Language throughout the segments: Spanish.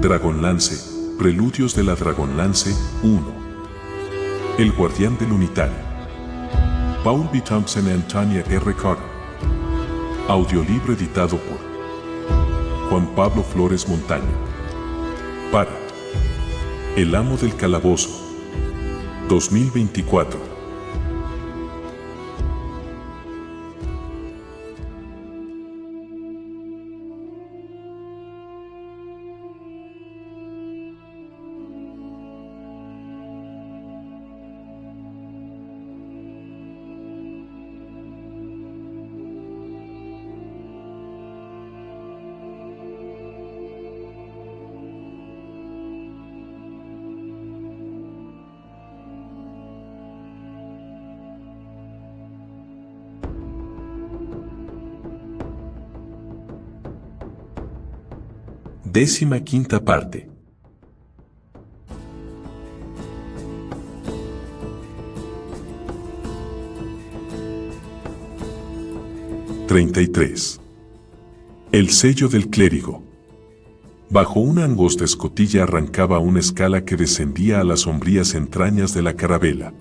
Dragonlance, Preludios de la Dragonlance 1. El Guardián del Unitario. Paul B. Thompson y Antonia R. Carter. Audiolibro editado por Juan Pablo Flores Montaño. Para El Amo del Calabozo 2024. Décima quinta parte. (33) El sello del clérigo. Bajo una angosta escotilla arrancaba una escala que descendía a las sombrías entrañas de la carabela.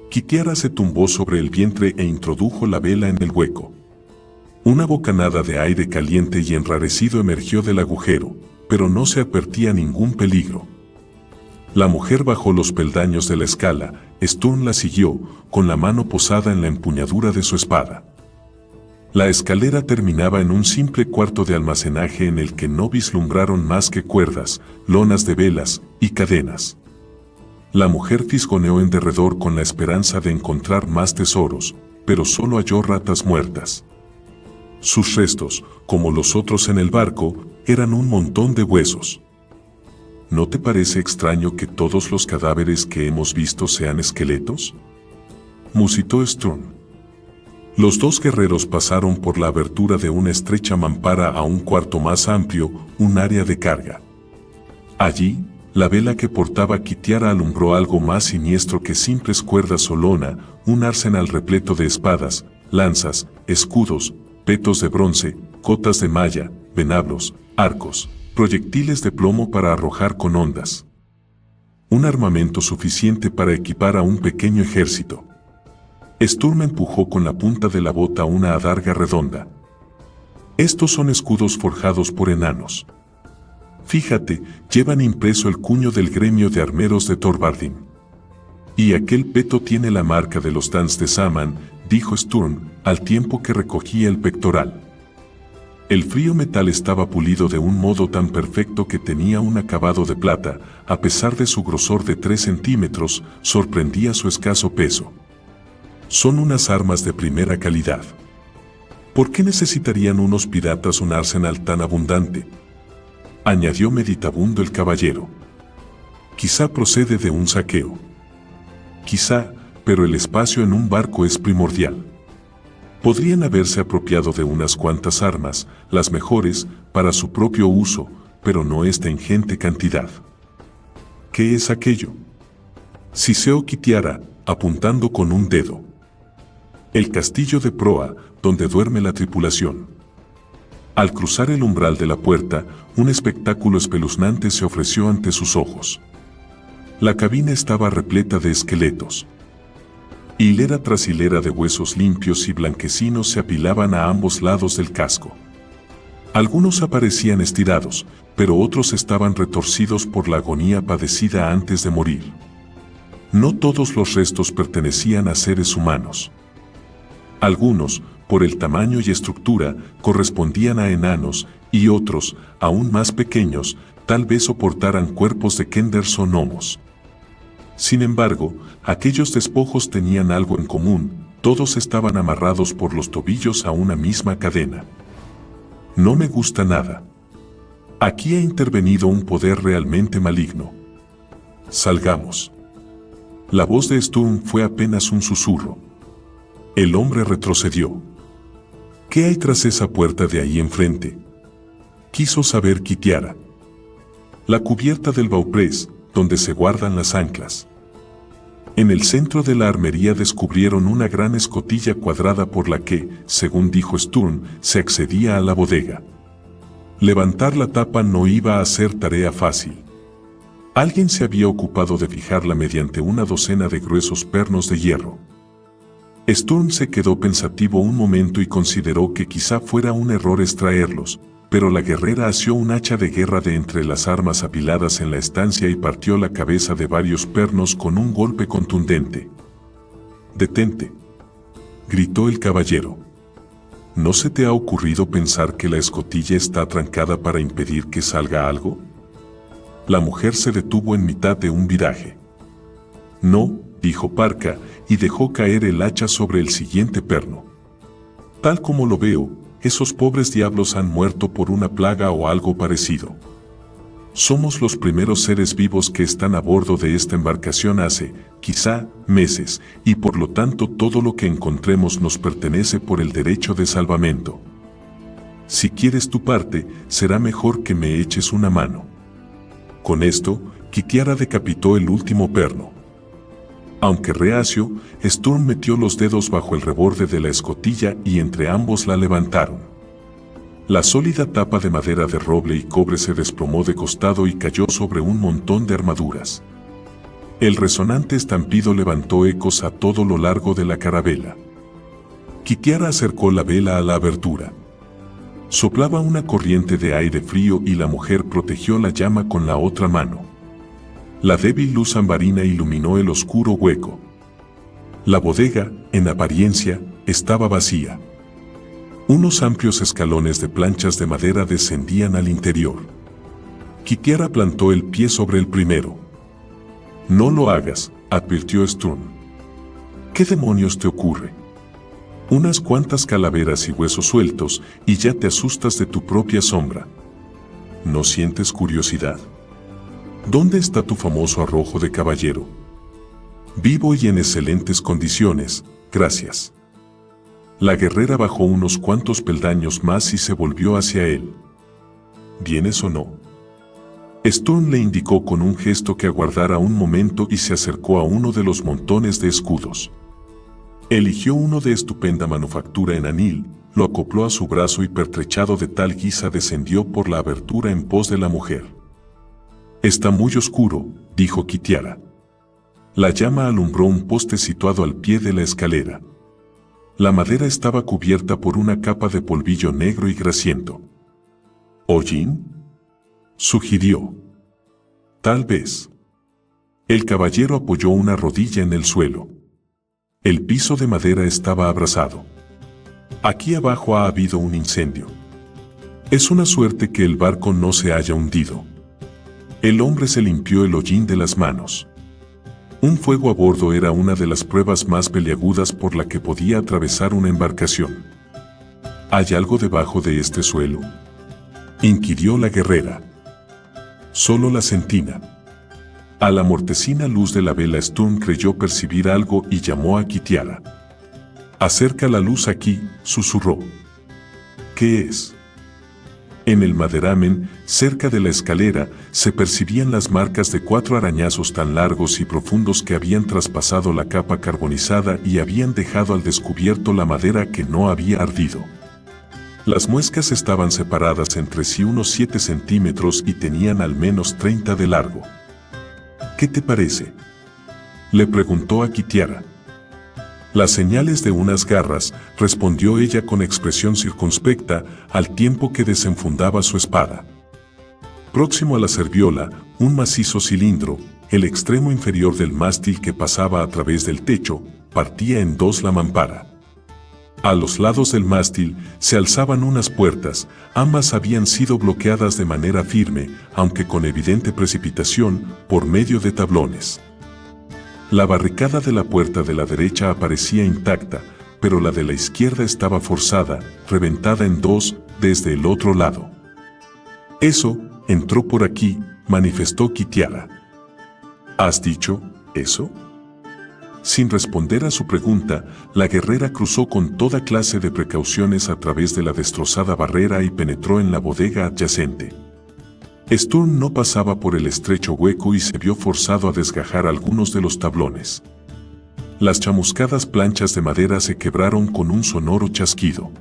Kitiara se tumbó sobre el vientre e introdujo la vela en el hueco. Una bocanada de aire caliente y enrarecido emergió del agujero, pero no se advertía ningún peligro. La mujer bajó los peldaños de la escala. Sturm la siguió, con la mano posada en la empuñadura de su espada. La escalera terminaba en un simple cuarto de almacenaje en el que no vislumbraron más que cuerdas, lonas de velas y cadenas. La mujer fisgoneó en derredor con la esperanza de encontrar más tesoros, pero solo halló ratas muertas. Sus restos, como los otros en el barco, eran un montón de huesos. ¿No te parece extraño que todos los cadáveres que hemos visto sean esqueletos?, musitó Sturm. Los dos guerreros pasaron por la abertura de una estrecha mampara a un cuarto más amplio, un área de carga. Allí, la vela que portaba Kitiara alumbró algo más siniestro que simples cuerdas o lona, un arsenal repleto de espadas, lanzas, escudos, petos de bronce, cotas de malla, venablos, arcos, proyectiles de plomo para arrojar con ondas. Un armamento suficiente para equipar a un pequeño ejército. Sturm empujó con la punta de la bota una adarga redonda. Estos son escudos forjados por enanos. Fíjate, llevan impreso el cuño del gremio de armeros de Thorvaldin. Y aquel peto tiene la marca de los Dans de Saman, dijo Sturm, al tiempo que recogía el pectoral. El frío metal estaba pulido de un modo tan perfecto que tenía un acabado de plata. A pesar de su grosor de 3 centímetros, sorprendía su escaso peso. Son unas armas de primera calidad. ¿Por qué necesitarían unos piratas un arsenal tan abundante?, añadió meditabundo el caballero. Quizá procede de un saqueo. Quizá, pero el espacio en un barco es primordial. Podrían haberse apropiado de unas cuantas armas, las mejores, para su propio uso, pero no esta ingente cantidad. ¿Qué es aquello?, siseó Kitiara, apuntando con un dedo. El castillo de proa, donde duerme la tripulación. Al cruzar el umbral de la puerta, un espectáculo espeluznante se ofreció ante sus ojos. La cabina estaba repleta de esqueletos. Hilera tras hilera de huesos limpios y blanquecinos se apilaban a ambos lados del casco. Algunos aparecían estirados, pero otros estaban retorcidos por la agonía padecida antes de morir. No todos los restos pertenecían a seres humanos. Algunos, por el tamaño y estructura, correspondían a enanos, y otros, aún más pequeños, tal vez soportaran cuerpos de Kenders o gnomos. Sin embargo, aquellos despojos tenían algo en común: todos estaban amarrados por los tobillos a una misma cadena. No me gusta nada. Aquí ha intervenido un poder realmente maligno. Salgamos. La voz de Sturm fue apenas un susurro. El hombre retrocedió. ¿Qué hay tras esa puerta de ahí enfrente?, quiso saber Kitiara. La cubierta del bauprés, donde se guardan las anclas. En el centro de la armería descubrieron una gran escotilla cuadrada por la que, según dijo Sturm, se accedía a la bodega. Levantar la tapa no iba a ser tarea fácil. Alguien se había ocupado de fijarla mediante una docena de gruesos pernos de hierro. Sturm se quedó pensativo un momento y consideró que quizá fuera un error extraerlos, pero la guerrera asió un hacha de guerra de entre las armas apiladas en la estancia y partió la cabeza de varios pernos con un golpe contundente. «¡Detente!», gritó el caballero. ¿No se te ha ocurrido pensar que la escotilla está atrancada para impedir que salga algo? La mujer se detuvo en mitad de un viraje. «No», dijo Parca, y dejó caer el hacha sobre el siguiente perno. «Tal como lo veo, esos pobres diablos han muerto por una plaga o algo parecido. Somos los primeros seres vivos que están a bordo de esta embarcación hace, quizá, meses, y por lo tanto todo lo que encontremos nos pertenece por el derecho de salvamento. Si quieres tu parte, será mejor que me eches una mano». Con esto, Kitiara decapitó el último perno. Aunque reacio, Sturm metió los dedos bajo el reborde de la escotilla y entre ambos la levantaron. La sólida tapa de madera de roble y cobre se desplomó de costado y cayó sobre un montón de armaduras. El resonante estampido levantó ecos a todo lo largo de la carabela. Kitiara acercó la vela a la abertura. Soplaba una corriente de aire frío y la mujer protegió la llama con la otra mano. La débil luz ambarina iluminó el oscuro hueco. La bodega, en apariencia, estaba vacía. Unos amplios escalones de planchas de madera descendían al interior. Kitiara plantó el pie sobre el primero. «No lo hagas», advirtió Sturm. «¿Qué demonios te ocurre? Unas cuantas calaveras y huesos sueltos y ya te asustas de tu propia sombra. ¿No sientes curiosidad? ¿Dónde está tu famoso arrojo de caballero?» «Vivo y en excelentes condiciones, gracias». La guerrera bajó unos cuantos peldaños más y se volvió hacia él. «¿Vienes o no?». Sturm le indicó con un gesto que aguardara un momento y se acercó a uno de los montones de escudos. Eligió uno de estupenda manufactura en anil, lo acopló a su brazo y pertrechado de tal guisa descendió por la abertura en pos de la mujer. «Está muy oscuro», dijo Kitiara. La llama alumbró un poste situado al pie de la escalera. La madera estaba cubierta por una capa de polvillo negro y grasiento. «¿Hollín?», sugirió. «Tal vez». El caballero apoyó una rodilla en el suelo. El piso de madera estaba abrasado. «Aquí abajo ha habido un incendio. Es una suerte que el barco no se haya hundido». El hombre se limpió el hollín de las manos. Un fuego a bordo era una de las pruebas más peliagudas por la que podía atravesar una embarcación. «¿Hay algo debajo de este suelo?», inquirió la guerrera. «Solo la sentina». A la mortecina luz de la vela Sturm creyó percibir algo y llamó a Kitiara. «Acerca la luz aquí», susurró. «¿Qué es?». En el maderamen, cerca de la escalera, se percibían las marcas de 4 arañazos tan largos y profundos que habían traspasado la capa carbonizada y habían dejado al descubierto la madera que no había ardido. Las muescas estaban separadas entre sí unos 7 centímetros y tenían al menos 30 de largo. «¿Qué te parece?», le preguntó a Kitiara. «Las señales de unas garras», respondió ella con expresión circunspecta, al tiempo que desenfundaba su espada. Próximo a la serviola, un macizo cilindro, el extremo inferior del mástil que pasaba a través del techo, partía en 2 la mampara. A los lados del mástil se alzaban unas puertas, ambas habían sido bloqueadas de manera firme, aunque con evidente precipitación, por medio de tablones. La barricada de la puerta de la derecha aparecía intacta, pero la de la izquierda estaba forzada, reventada en 2, desde el otro lado. «Eso, entró por aquí», manifestó Kitiara. «¿Has dicho eso?». Sin responder a su pregunta, la guerrera cruzó con toda clase de precauciones a través de la destrozada barrera y penetró en la bodega adyacente. Sturm no pasaba por el estrecho hueco y se vio forzado a desgajar algunos de los tablones. Las chamuscadas planchas de madera se quebraron con un sonoro chasquido.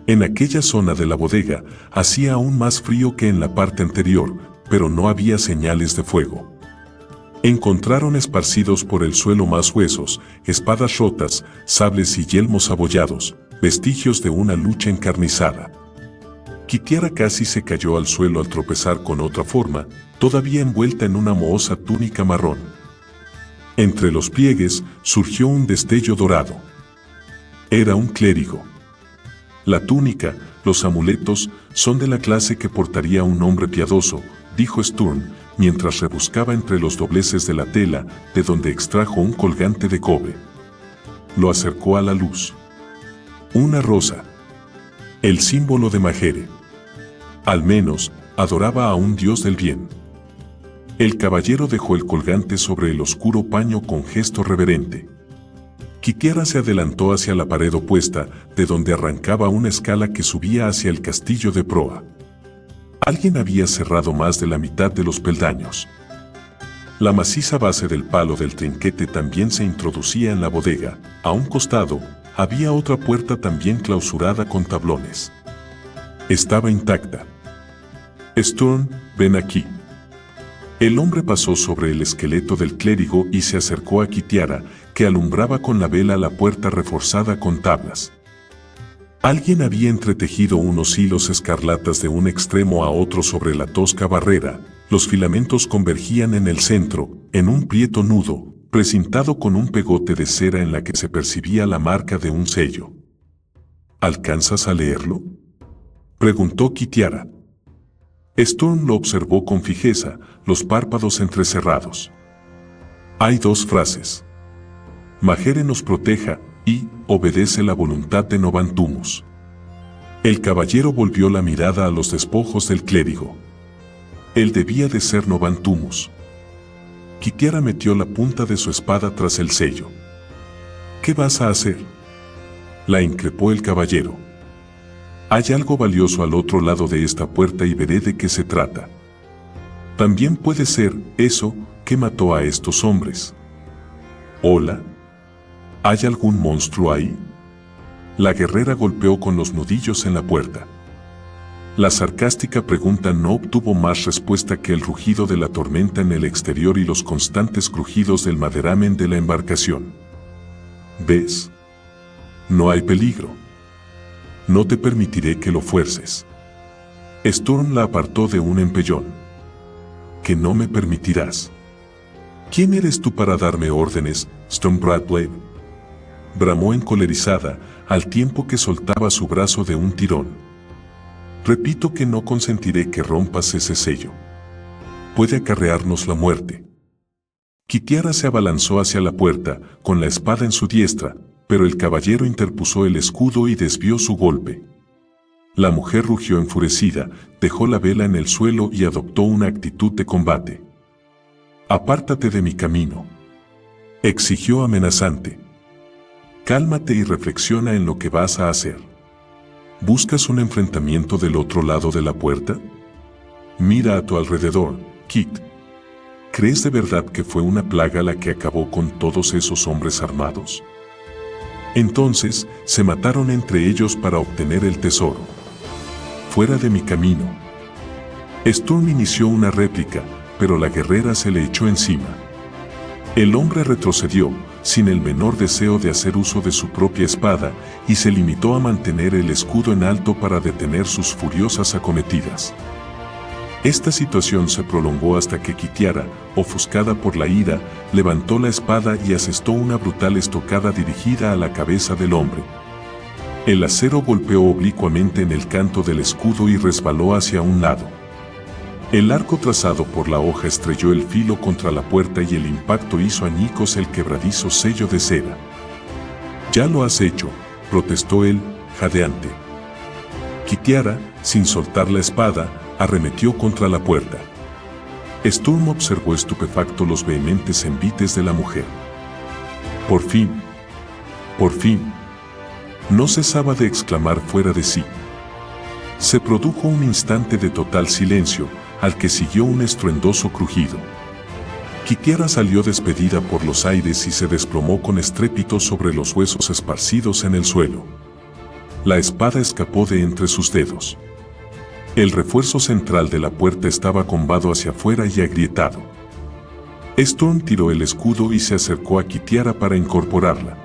En aquella zona de la bodega hacía aún más frío que en la parte anterior, pero no había señales de fuego. Encontraron esparcidos por el suelo más huesos, espadas rotas, sables y yelmos abollados, vestigios de una lucha encarnizada. Kitiara casi se cayó al suelo al tropezar con otra forma, todavía envuelta en una mohosa túnica marrón. Entre los pliegues surgió un destello dorado. Era un clérigo. La túnica, los amuletos, son de la clase que portaría un hombre piadoso, dijo Sturm, mientras rebuscaba entre los dobleces de la tela, de donde extrajo un colgante de cobre. Lo acercó a la luz. Una rosa. El símbolo de Majere. Al menos, adoraba a un dios del bien. El caballero dejó el colgante sobre el oscuro paño con gesto reverente. Kitiara se adelantó hacia la pared opuesta, de donde arrancaba una escala que subía hacia el castillo de proa. Alguien había cerrado más de la mitad de los peldaños. La maciza base del palo del trinquete también se introducía en la bodega. A un costado, había otra puerta también clausurada con tablones. Estaba intacta. Sturm, ven aquí. El hombre pasó sobre el esqueleto del clérigo y se acercó a Kitiara, que alumbraba con la vela la puerta reforzada con tablas. Alguien había entretejido unos hilos escarlatas de un extremo a otro sobre la tosca barrera. Los filamentos convergían en el centro, en un prieto nudo, precintado con un pegote de cera en la que se percibía la marca de un sello. ¿Alcanzas a leerlo?, preguntó Kitiara. Sturm lo observó con fijeza, los párpados entrecerrados. Hay dos frases. Majere nos proteja y obedece la voluntad de Novantumus. El caballero volvió la mirada a los despojos del clérigo. Él debía de ser Novantumus. Kitiara metió la punta de su espada tras el sello. ¿Qué vas a hacer?, la increpó el caballero. Hay algo valioso al otro lado de esta puerta y veré de qué se trata. También puede ser eso que mató a estos hombres. Hola. ¿Hay algún monstruo ahí? La guerrera golpeó con los nudillos en la puerta. La sarcástica pregunta no obtuvo más respuesta que el rugido de la tormenta en el exterior y los constantes crujidos del maderamen de la embarcación. ¿Ves? No hay peligro. No te permitiré que lo fuerces. Sturm la apartó de un empellón. ¿Que no me permitirás? ¿Quién eres tú para darme órdenes, Stormbradblade?, bramó encolerizada, al tiempo que soltaba su brazo de un tirón. Repito que no consentiré que rompas ese sello. Puede acarrearnos la muerte. Kitiara se abalanzó hacia la puerta, con la espada en su diestra, pero el caballero interpuso el escudo y desvió su golpe. La mujer rugió enfurecida, dejó la vela en el suelo y adoptó una actitud de combate. «Apártate de mi camino», exigió amenazante. «Cálmate y reflexiona en lo que vas a hacer. ¿Buscas un enfrentamiento del otro lado de la puerta? Mira a tu alrededor, Kit. ¿Crees de verdad que fue una plaga la que acabó con todos esos hombres armados? Entonces, se mataron entre ellos para obtener el tesoro. Fuera de mi camino». Sturm inició una réplica, pero la guerrera se le echó encima. El hombre retrocedió, sin el menor deseo de hacer uso de su propia espada, y se limitó a mantener el escudo en alto para detener sus furiosas acometidas. Esta situación se prolongó hasta que Kitiara, ofuscada por la ira, levantó la espada y asestó una brutal estocada dirigida a la cabeza del hombre. El acero golpeó oblicuamente en el canto del escudo y resbaló hacia un lado. El arco trazado por la hoja estrelló el filo contra la puerta y el impacto hizo añicos el quebradizo sello de cera. «Ya lo has hecho», protestó él, jadeante. Kitiara, sin soltar la espada, arremetió contra la puerta. Sturm observó estupefacto los vehementes envites de la mujer. «Por fin. Por fin». No cesaba de exclamar fuera de sí. Se produjo un instante de total silencio, al que siguió un estruendoso crujido. Kitiara salió despedida por los aires y se desplomó con estrépito sobre los huesos esparcidos en el suelo. La espada escapó de entre sus dedos. El refuerzo central de la puerta estaba combado hacia afuera y agrietado. Storm tiró el escudo y se acercó a Kitiara para incorporarla.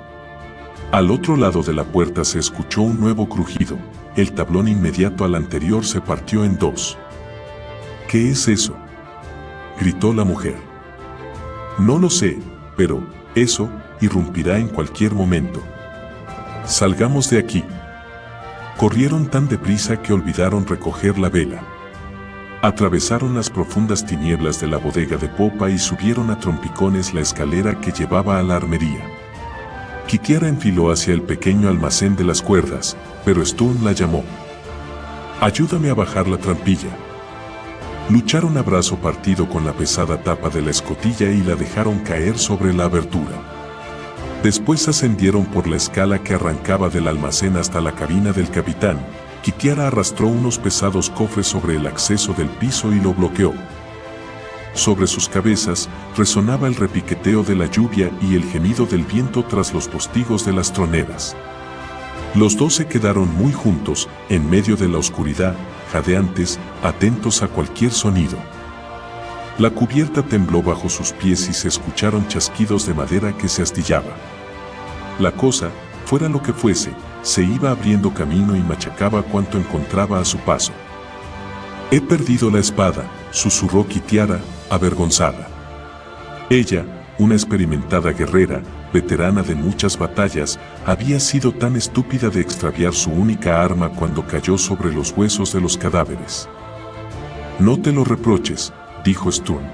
Al otro lado de la puerta se escuchó un nuevo crujido. El tablón inmediato al anterior se partió en dos. ¿Qué es eso?, gritó la mujer. No lo sé, pero eso irrumpirá en cualquier momento. Salgamos de aquí. Corrieron tan deprisa que olvidaron recoger la vela. Atravesaron las profundas tinieblas de la bodega de popa y subieron a trompicones la escalera que llevaba a la armería. Kitiara enfiló hacia el pequeño almacén de las cuerdas, pero Sturm la llamó. «Ayúdame a bajar la trampilla». Lucharon a brazo partido con la pesada tapa de la escotilla y la dejaron caer sobre la abertura. Después ascendieron por la escala que arrancaba del almacén hasta la cabina del capitán. Kitiara arrastró unos pesados cofres sobre el acceso del piso y lo bloqueó. Sobre sus cabezas resonaba el repiqueteo de la lluvia y el gemido del viento tras los postigos de las troneras. Los dos se quedaron muy juntos, en medio de la oscuridad, jadeantes, atentos a cualquier sonido. La cubierta tembló bajo sus pies y se escucharon chasquidos de madera que se astillaba. La cosa, fuera lo que fuese, se iba abriendo camino y machacaba cuanto encontraba a su paso. «He perdido la espada», susurró Kitiara, avergonzada. Ella, una experimentada guerrera, veterana de muchas batallas, había sido tan estúpida de extraviar su única arma cuando cayó sobre los huesos de los cadáveres. «No te lo reproches», dijo Sturm.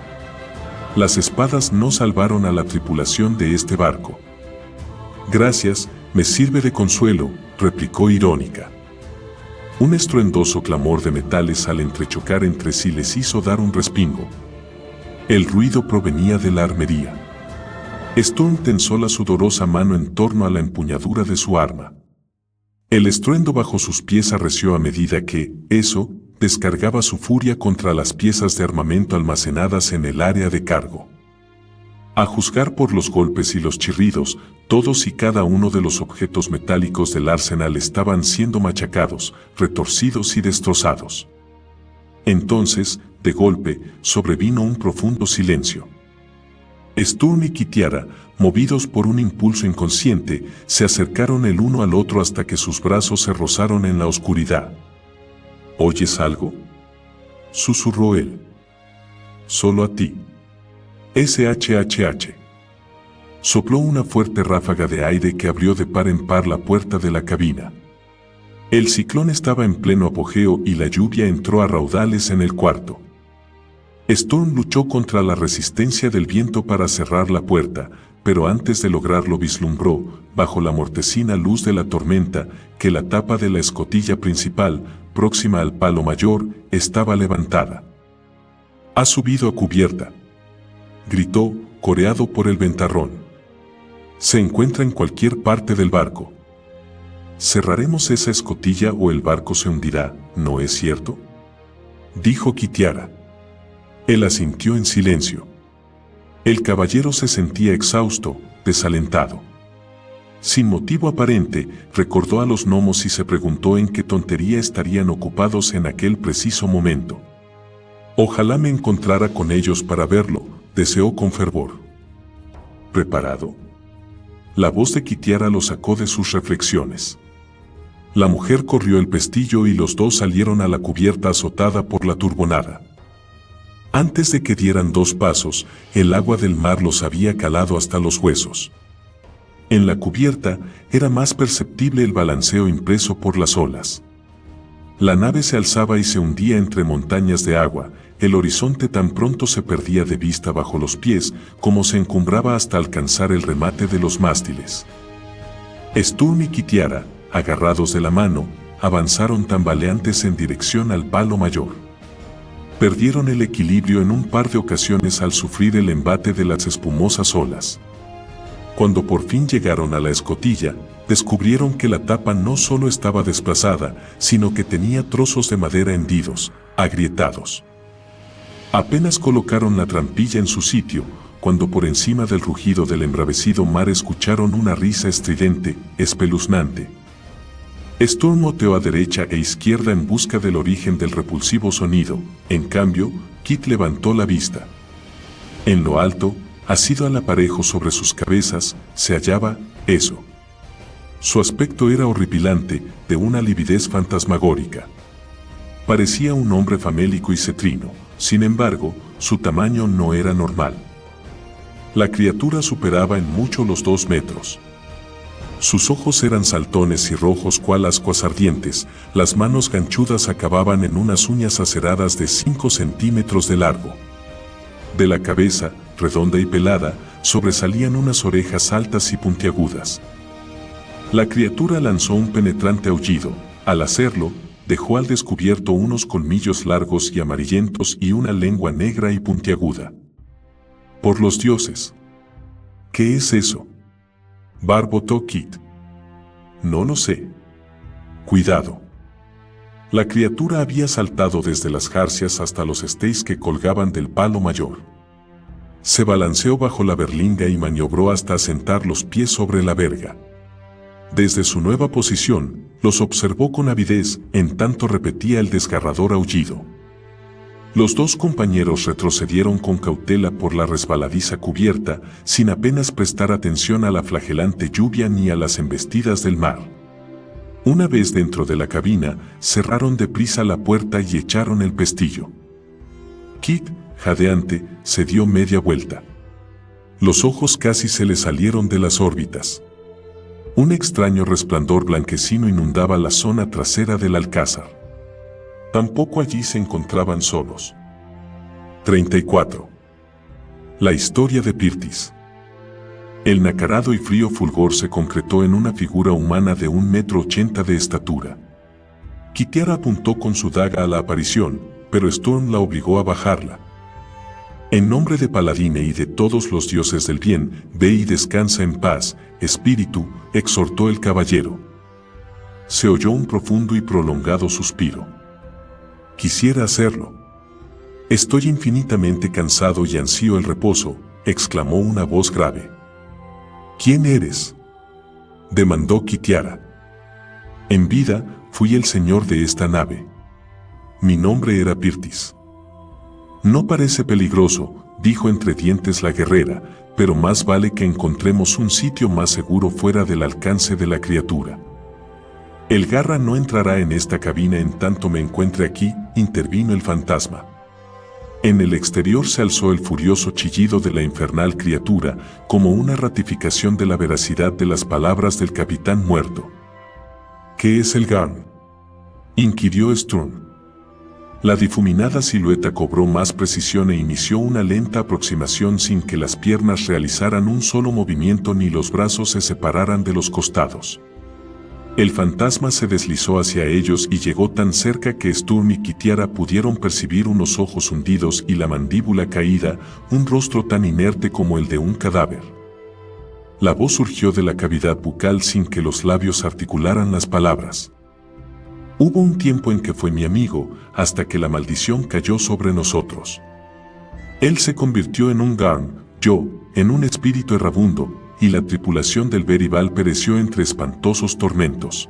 «Las espadas no salvaron a la tripulación de este barco». «Gracias, me sirve de consuelo», replicó irónica. Un estruendoso clamor de metales al entrechocar entre sí les hizo dar un respingo. El ruido provenía de la armería. Sturm tensó la sudorosa mano en torno a la empuñadura de su arma. El estruendo bajo sus pies arreció a medida que, eso, descargaba su furia contra las piezas de armamento almacenadas en el área de cargo. A juzgar por los golpes y los chirridos, todos y cada uno de los objetos metálicos del arsenal estaban siendo machacados, retorcidos y destrozados. Entonces, de golpe, sobrevino un profundo silencio. Sturm y Kitiara, movidos por un impulso inconsciente, se acercaron el uno al otro hasta que sus brazos se rozaron en la oscuridad. «¿Oyes algo?», susurró él. «Solo a ti». SHHH. Sopló una fuerte ráfaga de aire que abrió de par en par la puerta de la cabina. El ciclón estaba en pleno apogeo y la lluvia entró a raudales en el cuarto. Sturm luchó contra la resistencia del viento para cerrar la puerta, pero antes de lograrlo vislumbró, bajo la mortecina luz de la tormenta, que la tapa de la escotilla principal, próxima al palo mayor, estaba levantada. «Ha subido a cubierta», gritó, coreado por el ventarrón. «Se encuentra en cualquier parte del barco. Cerraremos esa escotilla o el barco se hundirá, ¿no es cierto?», dijo Kitiara. Él asintió en silencio. El caballero se sentía exhausto, desalentado. Sin motivo aparente, recordó a los gnomos y se preguntó en qué tontería estarían ocupados en aquel preciso momento. «Ojalá me encontrara con ellos para verlo», deseó con fervor. «¿Preparado?». La voz de Kitiara lo sacó de sus reflexiones. La mujer corrió el pestillo y los dos salieron a la cubierta azotada por la turbonada. Antes de que dieran 2 pasos, el agua del mar los había calado hasta los huesos. En la cubierta era más perceptible el balanceo impreso por las olas. La nave se alzaba y se hundía entre montañas de agua, el horizonte tan pronto se perdía de vista bajo los pies como se encumbraba hasta alcanzar el remate de los mástiles. Sturm y Kitiara, agarrados de la mano, avanzaron tambaleantes en dirección al palo mayor. Perdieron el equilibrio en un par de ocasiones al sufrir el embate de las espumosas olas. Cuando por fin llegaron a la escotilla, descubrieron que la tapa no solo estaba desplazada, sino que tenía trozos de madera hendidos, agrietados. Apenas colocaron la trampilla en su sitio, cuando por encima del rugido del embravecido mar escucharon una risa estridente, espeluznante. Sturm oteó a derecha e izquierda en busca del origen del repulsivo sonido. En cambio, Kit levantó la vista. En lo alto, asido al aparejo sobre sus cabezas, se hallaba eso. Su aspecto era horripilante, de una lividez fantasmagórica. Parecía un hombre famélico y cetrino, sin embargo, su tamaño no era normal. La criatura superaba en mucho los 2 metros. Sus ojos eran saltones y rojos cual ascuas ardientes, las manos ganchudas acababan en unas uñas aceradas de 5 centímetros de largo. De la cabeza, redonda y pelada, sobresalían unas orejas altas y puntiagudas. La criatura lanzó un penetrante aullido. Al hacerlo, dejó al descubierto unos colmillos largos y amarillentos y una lengua negra y puntiaguda. ¡Por los dioses! ¿Qué es eso?, barbotó Kit. No lo sé. Cuidado. La criatura había saltado desde las jarcias hasta los estéis que colgaban del palo mayor. Se balanceó bajo la berlinga y maniobró hasta asentar los pies sobre la verga. Desde su nueva posición, los observó con avidez, en tanto repetía el desgarrador aullido. Los 2 compañeros retrocedieron con cautela por la resbaladiza cubierta, sin apenas prestar atención a la flagelante lluvia ni a las embestidas del mar. Una vez dentro de la cabina, cerraron deprisa la puerta y echaron el pestillo. Kit, jadeante, se dio media vuelta. Los ojos casi se le salieron de las órbitas. Un extraño resplandor blanquecino inundaba la zona trasera del alcázar. Tampoco allí se encontraban solos. 34. La historia de Pirtis. El nacarado y frío fulgor se concretó en una figura humana de 1,80 m de estatura. Kitiara apuntó con su daga a la aparición, pero Sturm la obligó a bajarla. En nombre de Paladine y de todos los dioses del bien, ve y descansa en paz, espíritu, exhortó el caballero. Se oyó un profundo y prolongado suspiro. Quisiera hacerlo. Estoy infinitamente cansado y ansío el reposo, exclamó una voz grave. ¿Quién eres?, demandó Kitiara. En vida, fui el señor de esta nave. Mi nombre era Pirtis. No parece peligroso, dijo entre dientes la guerrera, pero más vale que encontremos un sitio más seguro fuera del alcance de la criatura. El Garra no entrará en esta cabina en tanto me encuentre aquí, intervino el fantasma. En el exterior se alzó el furioso chillido de la infernal criatura, como una ratificación de la veracidad de las palabras del capitán muerto. ¿Qué es el Garn?, inquirió Sturm. La difuminada silueta cobró más precisión e inició una lenta aproximación sin que las piernas realizaran un solo movimiento ni los brazos se separaran de los costados. El fantasma se deslizó hacia ellos y llegó tan cerca que Sturm y Kitiara pudieron percibir unos ojos hundidos y la mandíbula caída, un rostro tan inerte como el de un cadáver. La voz surgió de la cavidad bucal sin que los labios articularan las palabras. Hubo un tiempo en que fue mi amigo, hasta que la maldición cayó sobre nosotros. Él se convirtió en un Garn, yo, en un espíritu errabundo, y la tripulación del Berival pereció entre espantosos tormentos.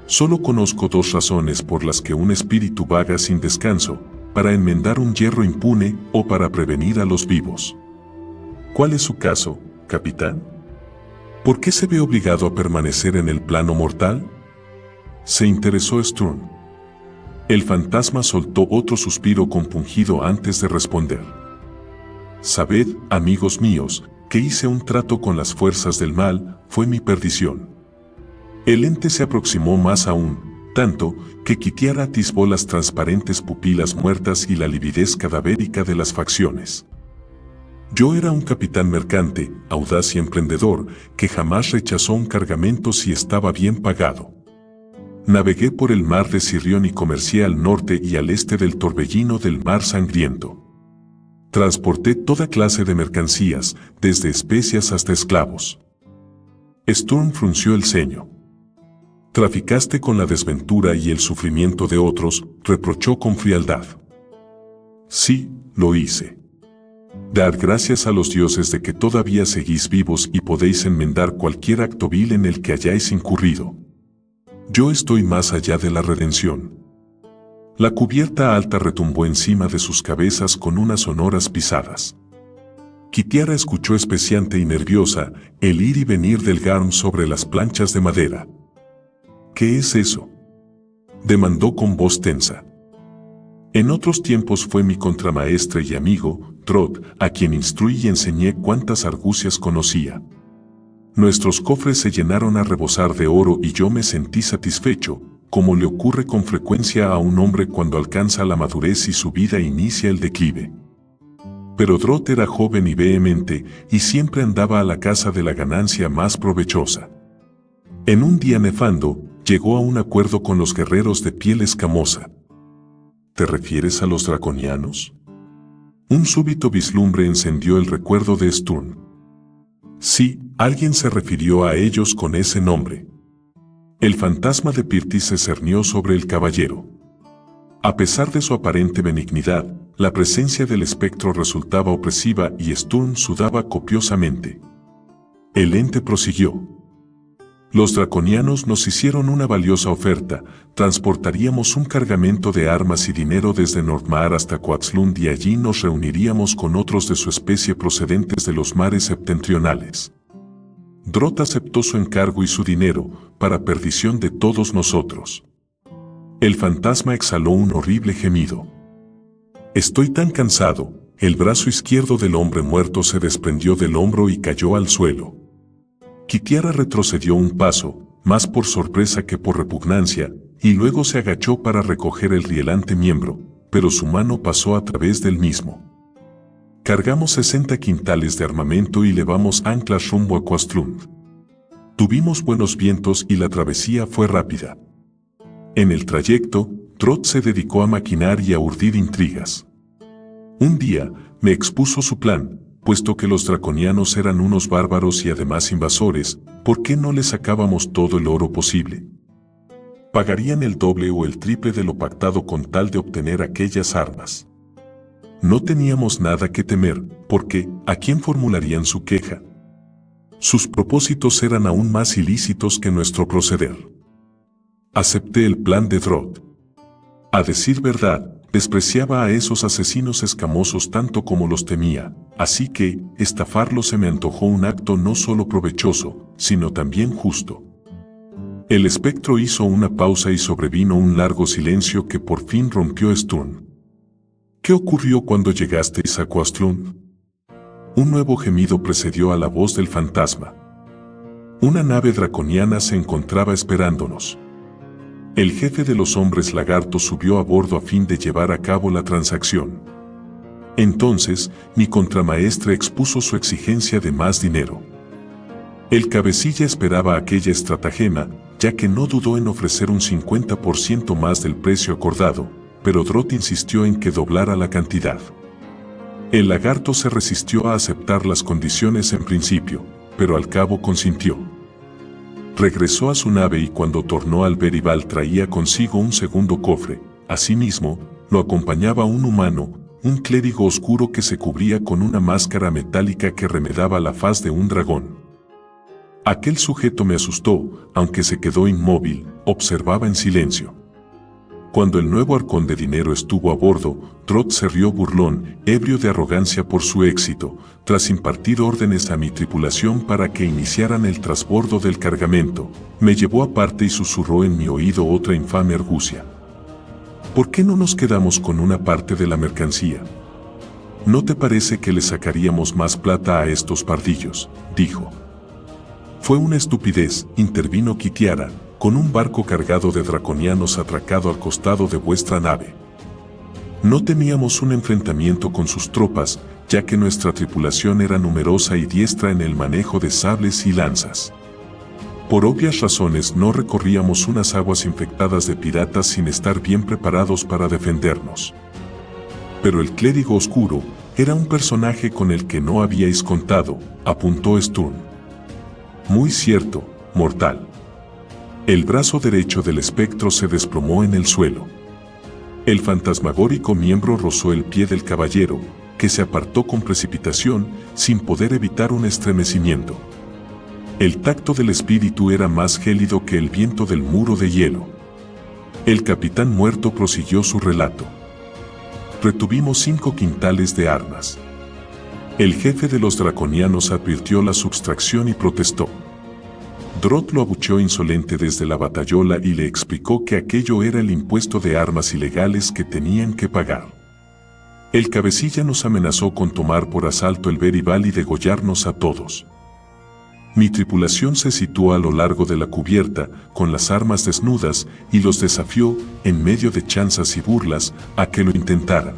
Solo conozco 2 razones por las que un espíritu vaga sin descanso, para enmendar un hierro impune o para prevenir a los vivos. ¿Cuál es su caso, capitán? ¿Por qué se ve obligado a permanecer en el plano mortal?, se interesó Sturm. El fantasma soltó otro suspiro compungido antes de responder. Sabed, amigos míos, que hice un trato con las fuerzas del mal, fue mi perdición. El ente se aproximó más aún, tanto que Kitiara atisbó las transparentes pupilas muertas y la lividez cadavérica de las facciones. Yo era un capitán mercante, audaz y emprendedor, que jamás rechazó un cargamento si estaba bien pagado. Navegué por el mar de Sirrión y comercié al norte y al este del torbellino del mar sangriento. Transporté toda clase de mercancías, desde especias hasta esclavos. Sturm frunció el ceño. Traficaste con la desventura y el sufrimiento de otros, reprochó con frialdad. Sí, lo hice. Dad gracias a los dioses de que todavía seguís vivos y podéis enmendar cualquier acto vil en el que hayáis incurrido. Yo estoy más allá de la redención. La cubierta alta retumbó encima de sus cabezas con unas sonoras pisadas. Kitiara escuchó especiante y nerviosa el ir y venir del Garm sobre las planchas de madera. ¿Qué es eso?, demandó con voz tensa. En otros tiempos fue mi contramaestre y amigo, Drot, a quien instruí y enseñé cuantas argucias conocía. Nuestros cofres se llenaron a rebosar de oro y yo me sentí satisfecho, como le ocurre con frecuencia a un hombre cuando alcanza la madurez y su vida inicia el declive. Pero Drot era joven y vehemente, y siempre andaba a la caza de la ganancia más provechosa. En un día nefando, llegó a un acuerdo con los guerreros de piel escamosa. ¿Te refieres a los draconianos? Un súbito vislumbre encendió el recuerdo de Sturm. Sí, alguien se refirió a ellos con ese nombre. El fantasma de Pirti se cernió sobre el caballero. A pesar de su aparente benignidad, la presencia del espectro resultaba opresiva y Sturm sudaba copiosamente. El ente prosiguió. Los draconianos nos hicieron una valiosa oferta. Transportaríamos un cargamento de armas y dinero desde Nordmar hasta Quatslund y allí nos reuniríamos con otros de su especie procedentes de los mares septentrionales. Drot aceptó su encargo y su dinero, para perdición de todos nosotros. El fantasma exhaló un horrible gemido. Estoy tan cansado. El brazo izquierdo del hombre muerto se desprendió del hombro y cayó al suelo. Kitiara retrocedió un paso, más por sorpresa que por repugnancia, y luego se agachó para recoger el rielante miembro, pero su mano pasó a través del mismo. Cargamos 60 quintales de armamento y levamos anclas rumbo a Quatslund. Tuvimos buenos vientos y la travesía fue rápida. En el trayecto, Drot se dedicó a maquinar y a urdir intrigas. Un día, me expuso su plan. Puesto que los draconianos eran unos bárbaros y además invasores, ¿por qué no les sacábamos todo el oro posible? Pagarían el doble o el triple de lo pactado con tal de obtener aquellas armas. No teníamos nada que temer, porque ¿a quién formularían su queja? Sus propósitos eran aún más ilícitos que nuestro proceder. Acepté el plan de Drot. A decir verdad, despreciaba a esos asesinos escamosos tanto como los temía, así que, estafarlos se me antojó un acto no solo provechoso, sino también justo. El espectro hizo una pausa y sobrevino un largo silencio que por fin rompió Sturm. ¿Qué ocurrió cuando llegasteis a Quatslund? Un nuevo gemido precedió a la voz del fantasma. Una nave draconiana se encontraba esperándonos. El jefe de los hombres lagartos subió a bordo a fin de llevar a cabo la transacción. Entonces, mi contramaestre expuso su exigencia de más dinero. El cabecilla esperaba aquella estratagema, ya que no dudó en ofrecer un 50% más del precio acordado, pero Drot insistió en que doblara la cantidad. El lagarto se resistió a aceptar las condiciones en principio, pero al cabo consintió. Regresó a su nave y cuando tornó al Berival traía consigo un segundo cofre. Asimismo, lo acompañaba un humano, un clérigo oscuro que se cubría con una máscara metálica que remedaba la faz de un dragón. Aquel sujeto me asustó, aunque se quedó inmóvil, observaba en silencio. Cuando el nuevo arcón de dinero estuvo a bordo, Drot se rió burlón, ebrio de arrogancia por su éxito, tras impartir órdenes a mi tripulación para que iniciaran el trasbordo del cargamento. Me llevó aparte y susurró en mi oído otra infame argucia. ¿Por qué no nos quedamos con una parte de la mercancía? ¿No te parece que le sacaríamos más plata a estos pardillos?, dijo. Fue una estupidez, intervino Kitiara, con un barco cargado de draconianos atracado al costado de vuestra nave. No temíamos un enfrentamiento con sus tropas, ya que nuestra tripulación era numerosa y diestra en el manejo de sables y lanzas. Por obvias razones no recorríamos unas aguas infectadas de piratas sin estar bien preparados para defendernos. Pero el clérigo oscuro era un personaje con el que no habíais contado, apuntó Sturm. Muy cierto, mortal. El brazo derecho del espectro se desplomó en el suelo. El fantasmagórico miembro rozó el pie del caballero, que se apartó con precipitación, sin poder evitar un estremecimiento. El tacto del espíritu era más gélido que el viento del muro de hielo. El capitán muerto prosiguió su relato. Retuvimos 5 quintales de armas. El jefe de los draconianos advirtió la subtracción y protestó. Drott lo abucheó insolente desde la batayola y le explicó que aquello era el impuesto de armas ilegales que tenían que pagar. El cabecilla nos amenazó con tomar por asalto el Berival y degollarnos a todos. Mi tripulación se situó a lo largo de la cubierta, con las armas desnudas, y los desafió, en medio de chanzas y burlas, a que lo intentaran.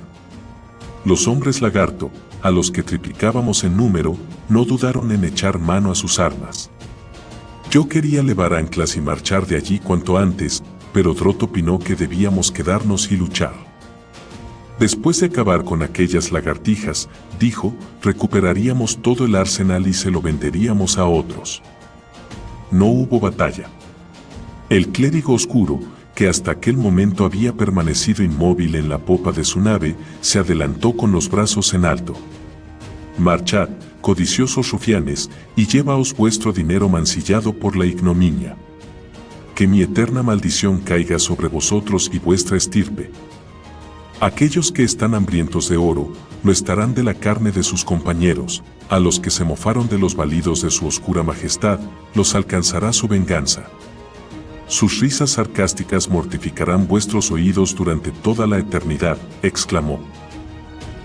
Los hombres lagarto, a los que triplicábamos en número, no dudaron en echar mano a sus armas. Yo quería levar anclas y marchar de allí cuanto antes, pero Drott opinó que debíamos quedarnos y luchar. Después de acabar con aquellas lagartijas, dijo, recuperaríamos todo el arsenal y se lo venderíamos a otros. No hubo batalla. El clérigo oscuro, que hasta aquel momento había permanecido inmóvil en la popa de su nave, se adelantó con los brazos en alto. Marchad, codiciosos rufianes, y llevaos vuestro dinero mancillado por la ignominia. Que mi eterna maldición caiga sobre vosotros y vuestra estirpe. Aquellos que están hambrientos de oro, lo estarán de la carne de sus compañeros, a los que se mofaron de los validos de su oscura majestad, los alcanzará su venganza. Sus risas sarcásticas mortificarán vuestros oídos durante toda la eternidad, exclamó.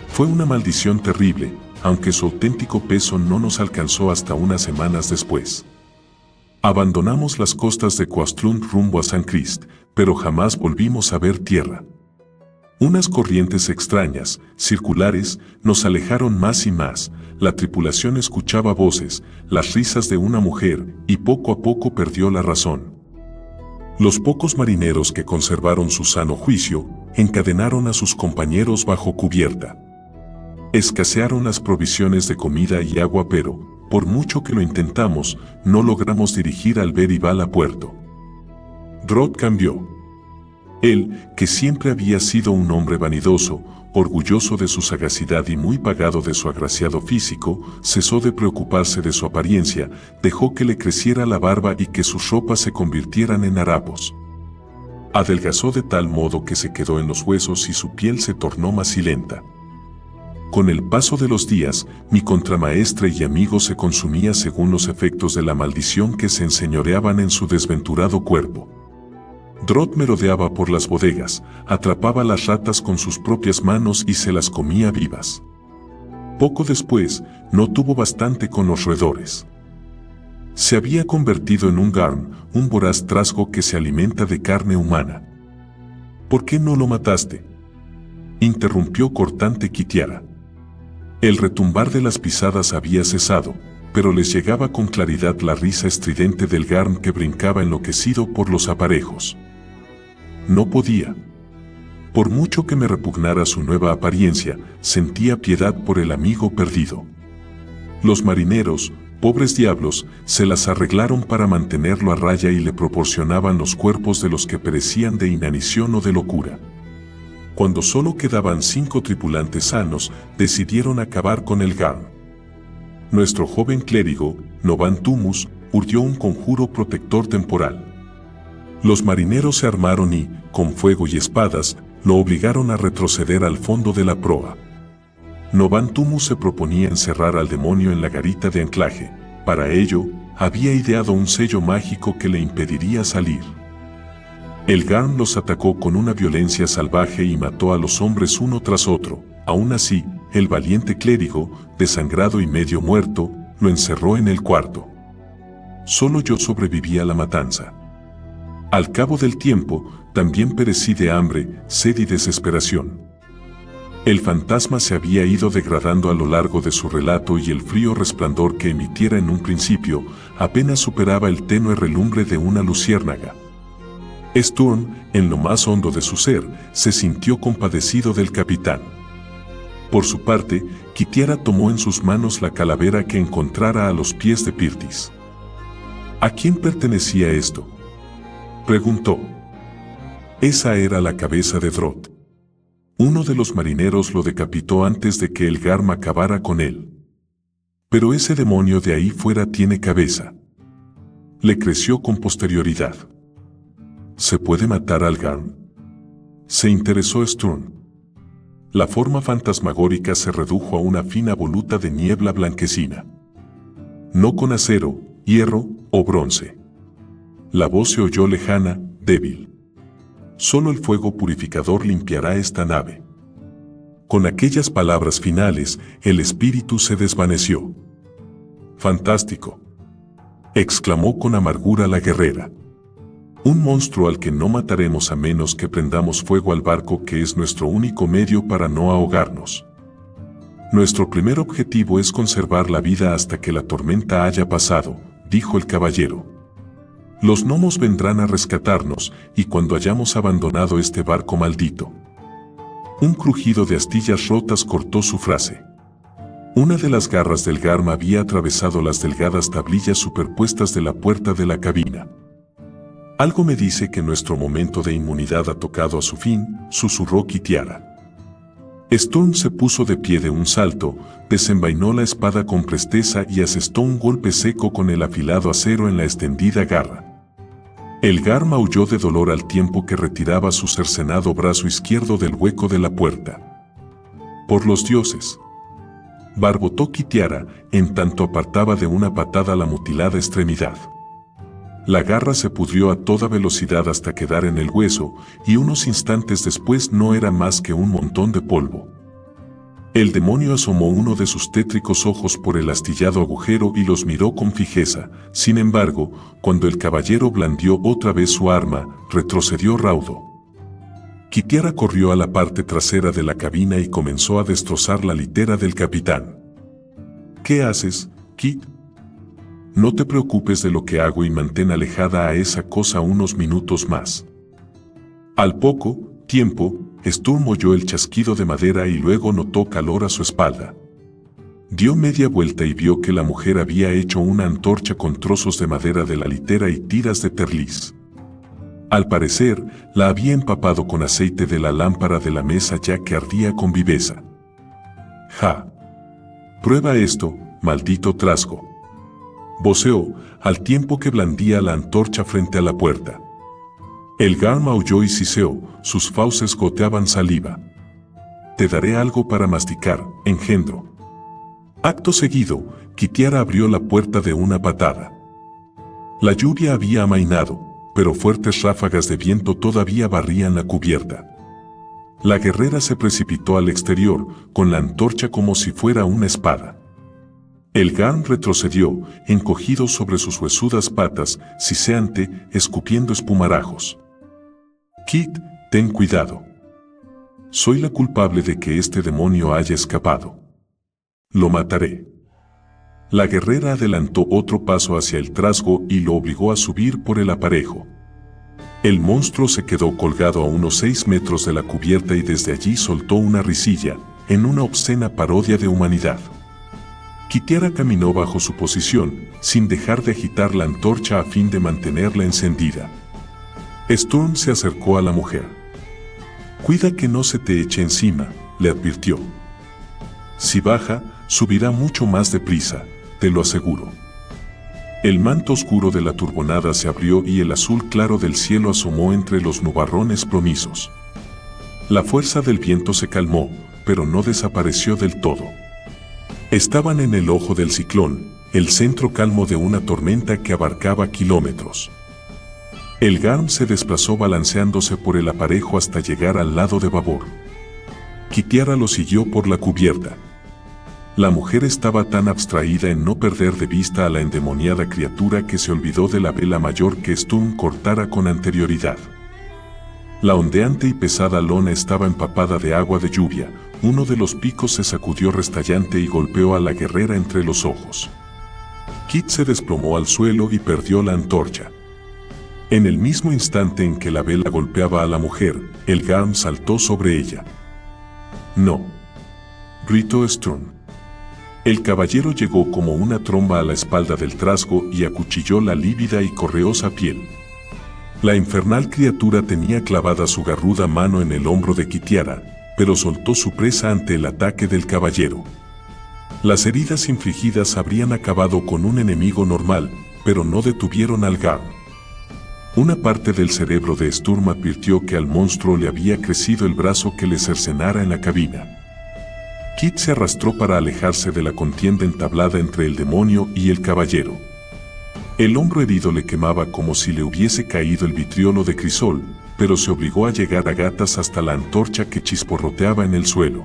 Fue una maldición terrible, aunque su auténtico peso no nos alcanzó hasta unas semanas después. Abandonamos las costas de Coastrund rumbo a San Crist, pero jamás volvimos a ver tierra. Unas corrientes extrañas, circulares, nos alejaron más y más, la tripulación escuchaba voces, las risas de una mujer, y poco a poco perdió la razón. Los pocos marineros que conservaron su sano juicio, encadenaron a sus compañeros bajo cubierta. Escasearon las provisiones de comida y agua, pero, por mucho que lo intentamos, no logramos dirigir al Berival a puerto. Drott cambió. Él, que siempre había sido un hombre vanidoso, orgulloso de su sagacidad y muy pagado de su agraciado físico, cesó de preocuparse de su apariencia, dejó que le creciera la barba y que sus ropas se convirtieran en harapos. Adelgazó de tal modo que se quedó en los huesos y su piel se tornó macilenta. Con el paso de los días, mi contramaestre y amigo se consumía según los efectos de la maldición que se enseñoreaban en su desventurado cuerpo. Drott merodeaba por las bodegas, atrapaba las ratas con sus propias manos y se las comía vivas. Poco después, no tuvo bastante con los roedores. Se había convertido en un Garm, un voraz trasgo que se alimenta de carne humana. ¿Por qué no lo mataste?, interrumpió cortante Kitiara. El retumbar de las pisadas había cesado, pero les llegaba con claridad la risa estridente del Garm que brincaba enloquecido por los aparejos. No podía. Por mucho que me repugnara su nueva apariencia, sentía piedad por el amigo perdido. Los marineros, pobres diablos, se las arreglaron para mantenerlo a raya y le proporcionaban los cuerpos de los que perecían de inanición o de locura. Cuando solo quedaban 5 tripulantes sanos, decidieron acabar con el Garm. Nuestro joven clérigo, Novantumus, urdió un conjuro protector temporal. Los marineros se armaron y, con fuego y espadas, lo obligaron a retroceder al fondo de la proa. Novantumus se proponía encerrar al demonio en la garita de anclaje. Para ello, había ideado un sello mágico que le impediría salir. El Garm los atacó con una violencia salvaje y mató a los hombres uno tras otro. Aún así, el valiente clérigo, desangrado y medio muerto, lo encerró en el cuarto. Solo yo sobreviví a la matanza. Al cabo del tiempo, también perecí de hambre, sed y desesperación. El fantasma se había ido degradando a lo largo de su relato y el frío resplandor que emitiera en un principio apenas superaba el tenue relumbre de una luciérnaga. Sturm, en lo más hondo de su ser, se sintió compadecido del capitán. Por su parte, Kitiara tomó en sus manos la calavera que encontrara a los pies de Pirtis. ¿A quién pertenecía esto?, preguntó. Esa era la cabeza de Drott. Uno de los marineros lo decapitó antes de que el Garm acabara con él. Pero ese demonio de ahí fuera tiene cabeza. Le creció con posterioridad. ¿Se puede matar al Garm? Se interesó Sturm. La forma fantasmagórica se redujo a una fina voluta de niebla blanquecina. No con acero, hierro o bronce. La voz se oyó lejana, débil. Solo el fuego purificador limpiará esta nave. Con aquellas palabras finales, el espíritu se desvaneció. «Fantástico», exclamó con amargura la guerrera. «Un monstruo al que no mataremos a menos que prendamos fuego al barco que es nuestro único medio para no ahogarnos. Nuestro primer objetivo es conservar la vida hasta que la tormenta haya pasado», dijo el caballero. «Los gnomos vendrán a rescatarnos y cuando hayamos abandonado este barco maldito». Un crujido de astillas rotas cortó su frase. Una de las garras del Garm había atravesado las delgadas tablillas superpuestas de la puerta de la cabina. «Algo me dice que nuestro momento de inmunidad ha tocado a su fin», susurró Kitiara. Sturm se puso de pie de un salto, desenvainó la espada con presteza y asestó un golpe seco con el afilado acero en la extendida garra. El Garm aulló de dolor al tiempo que retiraba su cercenado brazo izquierdo del hueco de la puerta. «Por los dioses», barbotó Kitiara, en tanto apartaba de una patada la mutilada extremidad. La garra se pudrió a toda velocidad hasta quedar en el hueso, y unos instantes después no era más que un montón de polvo. El demonio asomó uno de sus tétricos ojos por el astillado agujero y los miró con fijeza. Sin embargo, cuando el caballero blandió otra vez su arma, retrocedió raudo. Kitiara corrió a la parte trasera de la cabina y comenzó a destrozar la litera del capitán. «¿Qué haces, Kit? No te preocupes de lo que hago y mantén alejada a esa cosa unos minutos más». Al poco tiempo, Sturm oyó el chasquido de madera y luego notó calor a su espalda. Dio media vuelta y vio que la mujer había hecho una antorcha con trozos de madera de la litera y tiras de terliz. Al parecer, la había empapado con aceite de la lámpara de la mesa ya que ardía con viveza. «Ja. Prueba esto, maldito trasgo», voceó, al tiempo que blandía la antorcha frente a la puerta. El Garm aulló y siseó, sus fauces goteaban saliva. «Te daré algo para masticar, engendro». Acto seguido, Kitiara abrió la puerta de una patada. La lluvia había amainado, pero fuertes ráfagas de viento todavía barrían la cubierta. La guerrera se precipitó al exterior, con la antorcha como si fuera una espada. El Garm retrocedió, encogido sobre sus huesudas patas, siseante, escupiendo espumarajos. «Kit, ten cuidado. Soy la culpable de que este demonio haya escapado. Lo mataré». La guerrera adelantó otro paso hacia el trasgo y lo obligó a subir por el aparejo. El monstruo se quedó colgado a unos 6 metros de la cubierta y desde allí soltó una risilla, en una obscena parodia de humanidad. Kitiara caminó bajo su posición, sin dejar de agitar la antorcha a fin de mantenerla encendida. Sturm se acercó a la mujer. «Cuida que no se te eche encima», le advirtió. «Si baja, subirá mucho más deprisa, te lo aseguro». El manto oscuro de la turbonada se abrió y el azul claro del cielo asomó entre los nubarrones plomizos. La fuerza del viento se calmó, pero no desapareció del todo. Estaban en el ojo del ciclón, el centro calmo de una tormenta que abarcaba kilómetros. El Garm se desplazó balanceándose por el aparejo hasta llegar al lado de babor. Kitiara lo siguió por la cubierta. La mujer estaba tan abstraída en no perder de vista a la endemoniada criatura que se olvidó de la vela mayor que Sturm cortara con anterioridad. La ondeante y pesada lona estaba empapada de agua de lluvia. Uno de los picos se sacudió restallante y golpeó a la guerrera entre los ojos. Kit se desplomó al suelo y perdió la antorcha. En el mismo instante en que la vela golpeaba a la mujer, el Garm saltó sobre ella. «No», gritó Sturm. El caballero llegó como una tromba a la espalda del trasgo y acuchilló la lívida y correosa piel. La infernal criatura tenía clavada su garruda mano en el hombro de Kitiara, pero soltó su presa ante el ataque del caballero. Las heridas infligidas habrían acabado con un enemigo normal, pero no detuvieron al Garm. Una parte del cerebro de Sturm advirtió que al monstruo le había crecido el brazo que le cercenara en la cabina. Kit se arrastró para alejarse de la contienda entablada entre el demonio y el caballero. El hombro herido le quemaba como si le hubiese caído el vitriolo de crisol, pero se obligó a llegar a gatas hasta la antorcha que chisporroteaba en el suelo.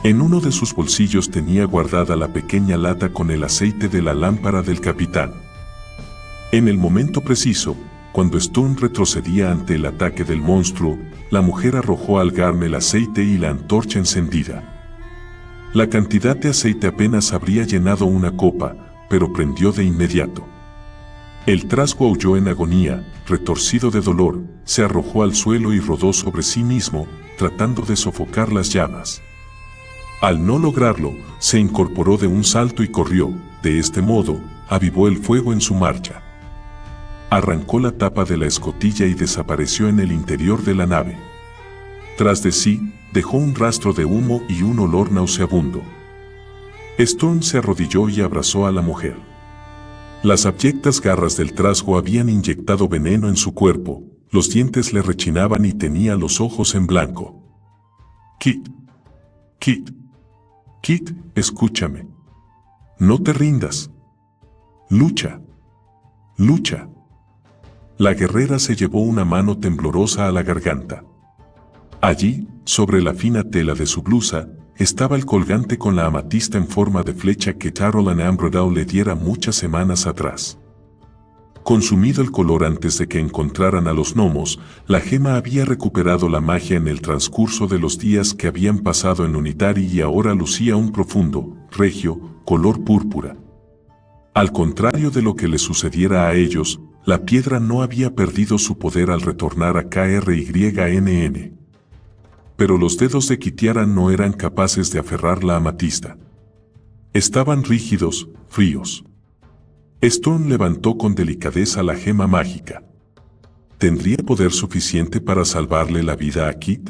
En uno de sus bolsillos tenía guardada la pequeña lata con el aceite de la lámpara del capitán. En el momento preciso, cuando Sturm retrocedía ante el ataque del monstruo, la mujer arrojó al Garm el aceite y la antorcha encendida. La cantidad de aceite apenas habría llenado una copa, pero prendió de inmediato. El trasgo aulló en agonía, retorcido de dolor, se arrojó al suelo y rodó sobre sí mismo, tratando de sofocar las llamas. Al no lograrlo, se incorporó de un salto y corrió. De este modo, avivó el fuego en su marcha. Arrancó la tapa de la escotilla y desapareció en el interior de la nave. Tras de sí, dejó un rastro de humo y un olor nauseabundo. Sturm se arrodilló y abrazó a la mujer. Las abyectas garras del trasgo habían inyectado veneno en su cuerpo, los dientes le rechinaban y tenía los ojos en blanco. Kit, Kit, Kit, escúchame. No te rindas. Lucha, lucha. La guerrera se llevó una mano temblorosa a la garganta. Allí, sobre la fina tela de su blusa, estaba el colgante con la amatista en forma de flecha que Caroline Ambrose le diera muchas semanas atrás. Consumido el color antes de que encontraran a los gnomos, la gema había recuperado la magia en el transcurso de los días que habían pasado en Unitari y ahora lucía un profundo, regio, color púrpura. Al contrario de lo que le sucediera a ellos, la piedra no había perdido su poder al retornar a KRYNN. Pero los dedos de Kitiara no eran capaces de aferrar la amatista. Estaban rígidos, fríos. Sturm levantó con delicadeza la gema mágica. ¿Tendría poder suficiente para salvarle la vida a Kit?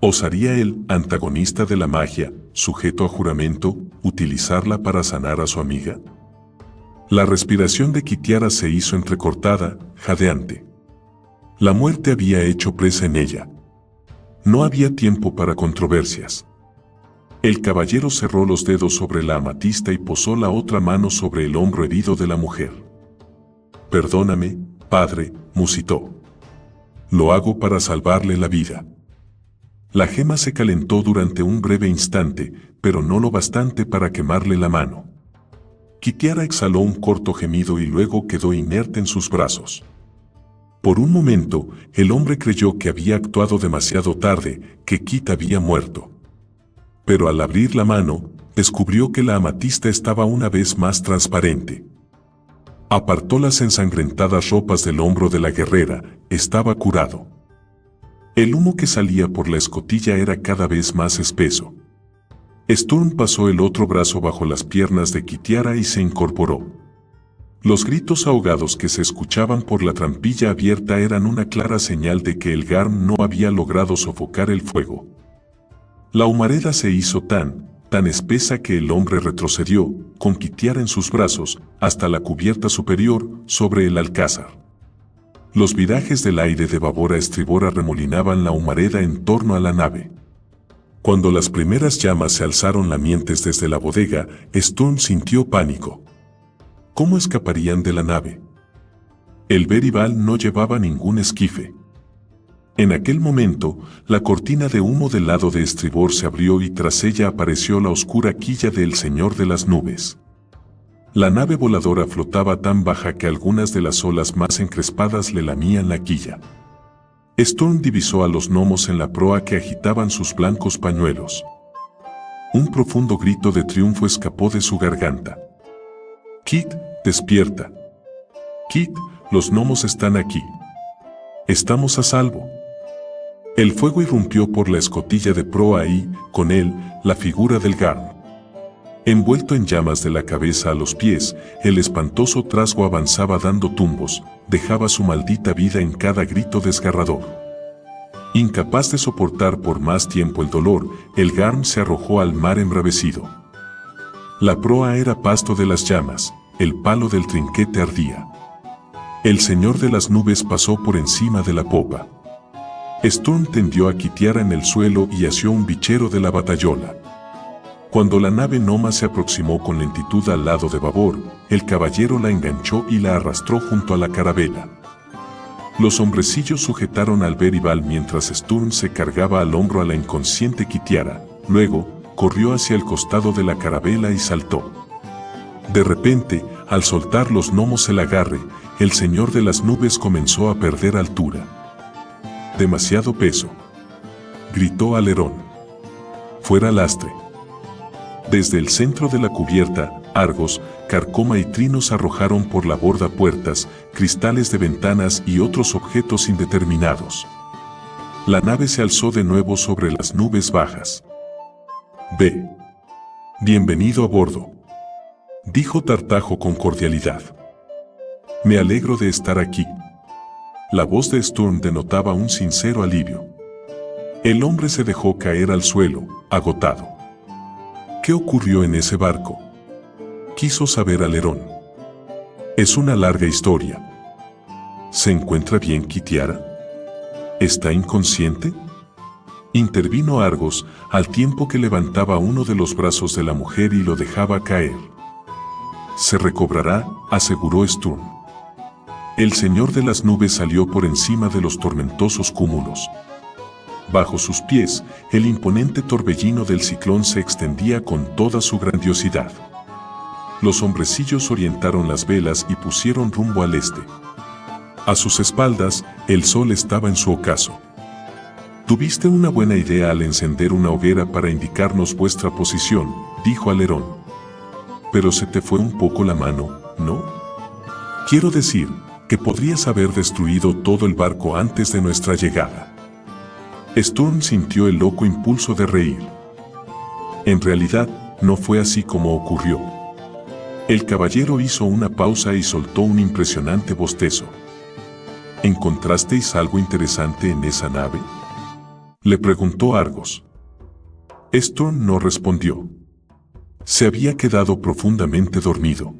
¿Osaría el antagonista de la magia, sujeto a juramento, utilizarla para sanar a su amiga? La respiración de Kitiara se hizo entrecortada, jadeante. La muerte había hecho presa en ella. No había tiempo para controversias. El caballero cerró los dedos sobre la amatista y posó la otra mano sobre el hombro herido de la mujer. Perdóname, padre, musitó. Lo hago para salvarle la vida. La gema se calentó durante un breve instante, pero no lo bastante para quemarle la mano. Kitiara exhaló un corto gemido y luego quedó inerte en sus brazos. Por un momento, el hombre creyó que había actuado demasiado tarde, que Kit había muerto. Pero al abrir la mano, descubrió que la amatista estaba una vez más transparente. Apartó las ensangrentadas ropas del hombro de la guerrera, estaba curado. El humo que salía por la escotilla era cada vez más espeso. Sturm pasó el otro brazo bajo las piernas de Kitiara y se incorporó. Los gritos ahogados que se escuchaban por la trampilla abierta eran una clara señal de que el Garm no había logrado sofocar el fuego. La humareda se hizo tan espesa que el hombre retrocedió, con Kitiara en sus brazos, hasta la cubierta superior, sobre el alcázar. Los virajes del aire de babor a estribor arremolinaban la humareda en torno a la nave. Cuando las primeras llamas se alzaron lamientes desde la bodega, Sturm sintió pánico. ¿Cómo escaparían de la nave? El Berival no llevaba ningún esquife. En aquel momento, la cortina de humo del lado de estribor se abrió y tras ella apareció la oscura quilla del Señor de las Nubes. La nave voladora flotaba tan baja que algunas de las olas más encrespadas le lamían la quilla. Sturm divisó a los gnomos en la proa que agitaban sus blancos pañuelos. Un profundo grito de triunfo escapó de su garganta. Kit, despierta. Kit, los gnomos están aquí. Estamos a salvo. El fuego irrumpió por la escotilla de proa y, con él, la figura del Garm. Envuelto en llamas de la cabeza a los pies, el espantoso trasgo avanzaba dando tumbos, dejaba su maldita vida en cada grito desgarrador. Incapaz de soportar por más tiempo el dolor, el Garm se arrojó al mar embravecido. La proa era pasto de las llamas, el palo del trinquete ardía. El señor de las nubes pasó por encima de la popa. Sturm tendió a Kitiara en el suelo y asió un bichero de la batayola. Cuando la nave Noma se aproximó con lentitud al lado de babor, el caballero la enganchó y la arrastró junto a la carabela. Los hombrecillos sujetaron al Berival mientras Sturm se cargaba al hombro a la inconsciente Kitiara. Luego, corrió hacia el costado de la carabela y saltó. De repente, al soltar los gnomos el agarre, el señor de las nubes comenzó a perder altura. «Demasiado peso», gritó Alerón. «Fuera lastre». Desde el centro de la cubierta, Argos, Carcoma y Trinos arrojaron por la borda puertas, cristales de ventanas y otros objetos indeterminados. La nave se alzó de nuevo sobre las nubes bajas. «Ve. Bienvenido a bordo», dijo Tartajo con cordialidad. «Me alegro de estar aquí». La voz de Sturm denotaba un sincero alivio. El hombre se dejó caer al suelo, agotado. «¿Qué ocurrió en ese barco?», quiso saber Alerón. «Es una larga historia». «¿Se encuentra bien Kitiara? ¿Está inconsciente?», intervino Argos, al tiempo que levantaba uno de los brazos de la mujer y lo dejaba caer. «Se recobrará», aseguró Sturm. El señor de las nubes salió por encima de los tormentosos cúmulos. Bajo sus pies, el imponente torbellino del ciclón se extendía con toda su grandiosidad. Los hombrecillos orientaron las velas y pusieron rumbo al este. A sus espaldas, el sol estaba en su ocaso. «Tuviste una buena idea al encender una hoguera para indicarnos vuestra posición», dijo Alerón. «Pero se te fue un poco la mano, ¿no? Quiero decir, que podrías haber destruido todo el barco antes de nuestra llegada». Sturm sintió el loco impulso de reír. En realidad, no fue así como ocurrió. El caballero hizo una pausa y soltó un impresionante bostezo. «¿Encontrasteis algo interesante en esa nave?», le preguntó Argos. Sturm no respondió. Se había quedado profundamente dormido.